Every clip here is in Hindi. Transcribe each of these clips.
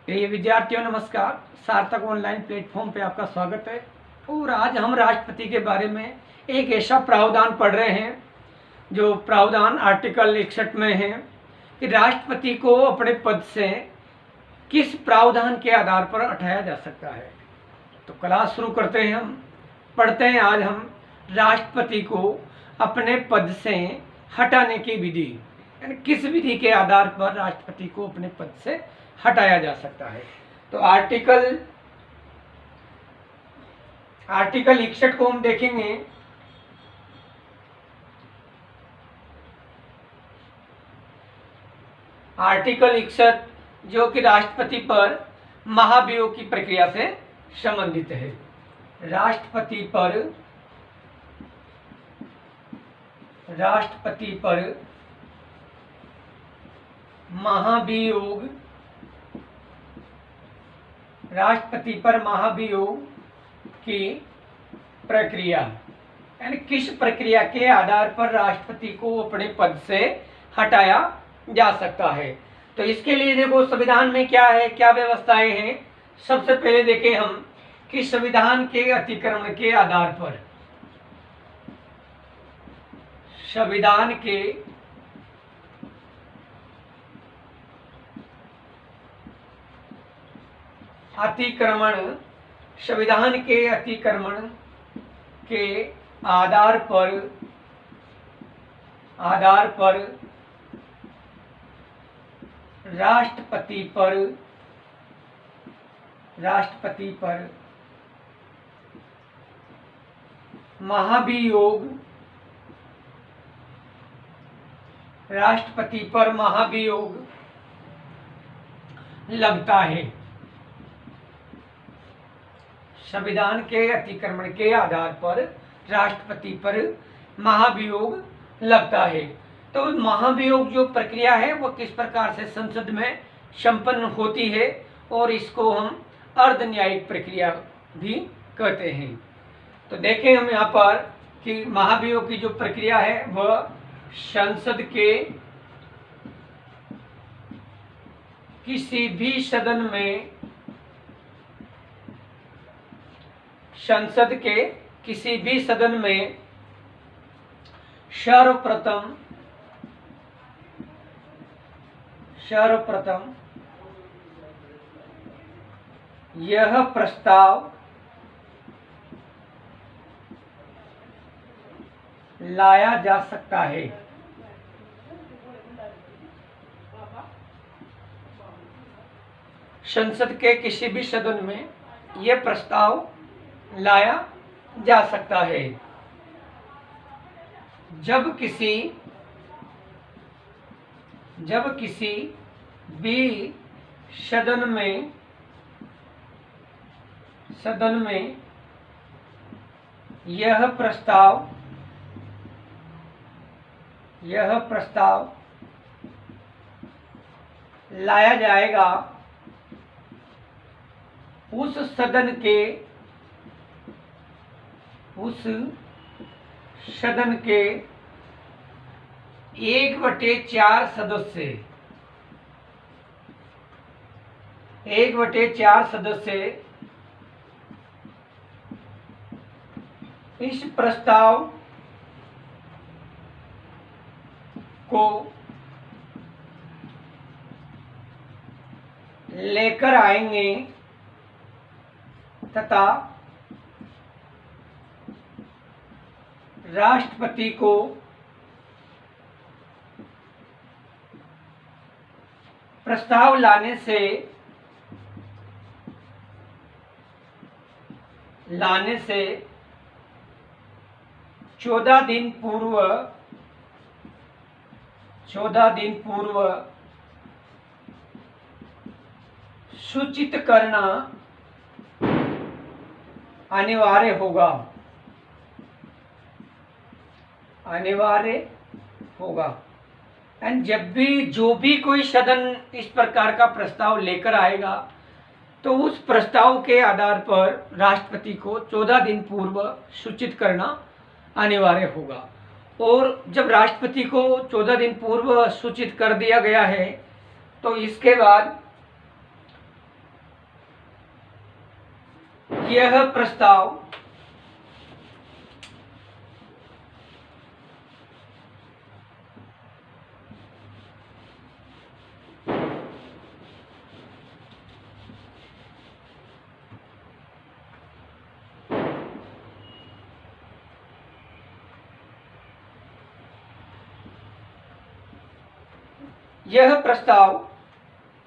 प्रिय विद्यार्थियों नमस्कार। सार्थक ऑनलाइन प्लेटफॉर्म पे आपका स्वागत है। और आज हम राष्ट्रपति के बारे में एक ऐसा प्रावधान पढ़ रहे हैं जो प्रावधान आर्टिकल 61 में है कि राष्ट्रपति को अपने पद से किस प्रावधान के आधार पर हटाया जा सकता है। तो क्लास शुरू करते हैं। हम पढ़ते हैं आज हम राष्ट्रपति को अपने पद से हटाने की विधि, यानी किस विधि के आधार पर राष्ट्रपति को अपने पद से हटाया जा सकता है। तो आर्टिकल 61 को हम देखेंगे। आर्टिकल 61 जो कि राष्ट्रपति पर महाभियोग की प्रक्रिया से संबंधित है। राष्ट्रपति पर महाभियोग, राष्ट्रपति पर महाभियोग की प्रक्रिया, यानी किस प्रक्रिया के आधार पर राष्ट्रपति को अपने पद से हटाया जा सकता है। तो इसके लिए देखो संविधान में क्या है, क्या व्यवस्थाएं हैं। सबसे पहले देखें हम कि संविधान के अतिक्रमण के आधार पर, संविधान के अतिक्रमण, संविधान के अतिक्रमण के आधार पर राष्ट्रपति पर महाभियोग, राष्ट्रपति पर महाभियोग लगता है। संविधान के अतिक्रमण के आधार पर राष्ट्रपति पर महाभियोग लगता है। तो महाभियोग जो प्रक्रिया है वो किस प्रकार से संसद में संपन्न होती है, और इसको हम अर्ध न्यायिक प्रक्रिया भी कहते हैं। तो देखें हम यहाँ पर कि महाभियोग की जो प्रक्रिया है वह संसद के किसी भी सदन में, संसद के किसी भी सदन में सर्वप्रथम यह प्रस्ताव लाया जा सकता है। संसद के किसी भी सदन में यह प्रस्ताव लाया जा सकता है जब किसी भी सदन में यह प्रस्ताव लाया जाएगा, उस सदन के 1/4 सदस्य इस प्रस्ताव को लेकर आएंगे तथा राष्ट्रपति को प्रस्ताव लाने से 14 दिन पूर्व सूचित करना अनिवार्य होगा। एंड जब भी जो भी कोई सदन इस प्रकार का प्रस्ताव लेकर आएगा तो उस प्रस्ताव के आधार पर राष्ट्रपति को 14 दिन पूर्व सूचित करना अनिवार्य होगा। और जब राष्ट्रपति को 14 दिन पूर्व सूचित कर दिया गया है तो इसके बाद यह प्रस्ताव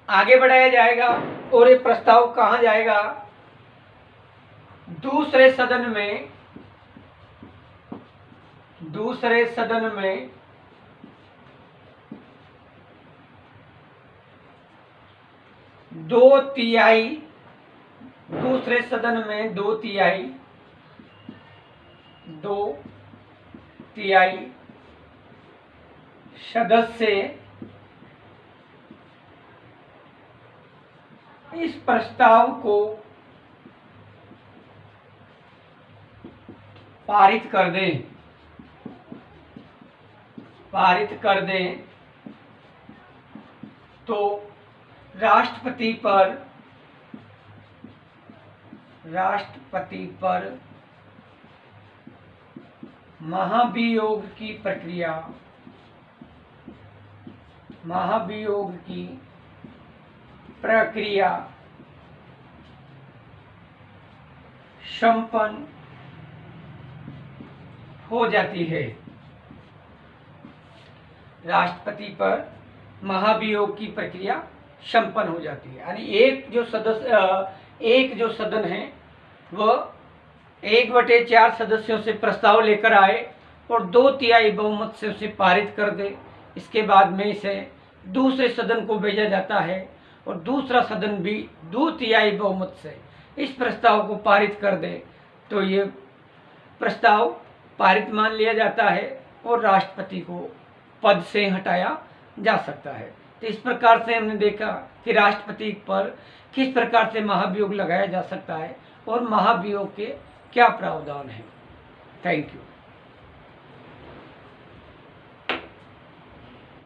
आगे बढ़ाया जाएगा और ये प्रस्ताव कहाँ जाएगा? दूसरे सदन में 2/3 दूसरे सदन में 2/3 सदस्य इस प्रस्ताव को पारित कर दें तो राष्ट्रपति पर महाभियोग की प्रक्रिया संपन्न हो जाती है। राष्ट्रपति पर महाभियोग की प्रक्रिया संपन्न हो जाती है। यानी एक जो सदन है वह 1/4 सदस्यों से प्रस्ताव लेकर आए और 2/3 बहुमत से उसे पारित कर दे। इसके बाद में इसे दूसरे सदन को भेजा जाता है और दूसरा सदन भी 2/3 बहुमत से इस प्रस्ताव को पारित कर दे तो ये प्रस्ताव पारित मान लिया जाता है और राष्ट्रपति को पद से हटाया जा सकता है। तो इस प्रकार से हमने देखा कि राष्ट्रपति पर किस प्रकार से महाभियोग लगाया जा सकता है और महाभियोग के क्या प्रावधान है। Thank you.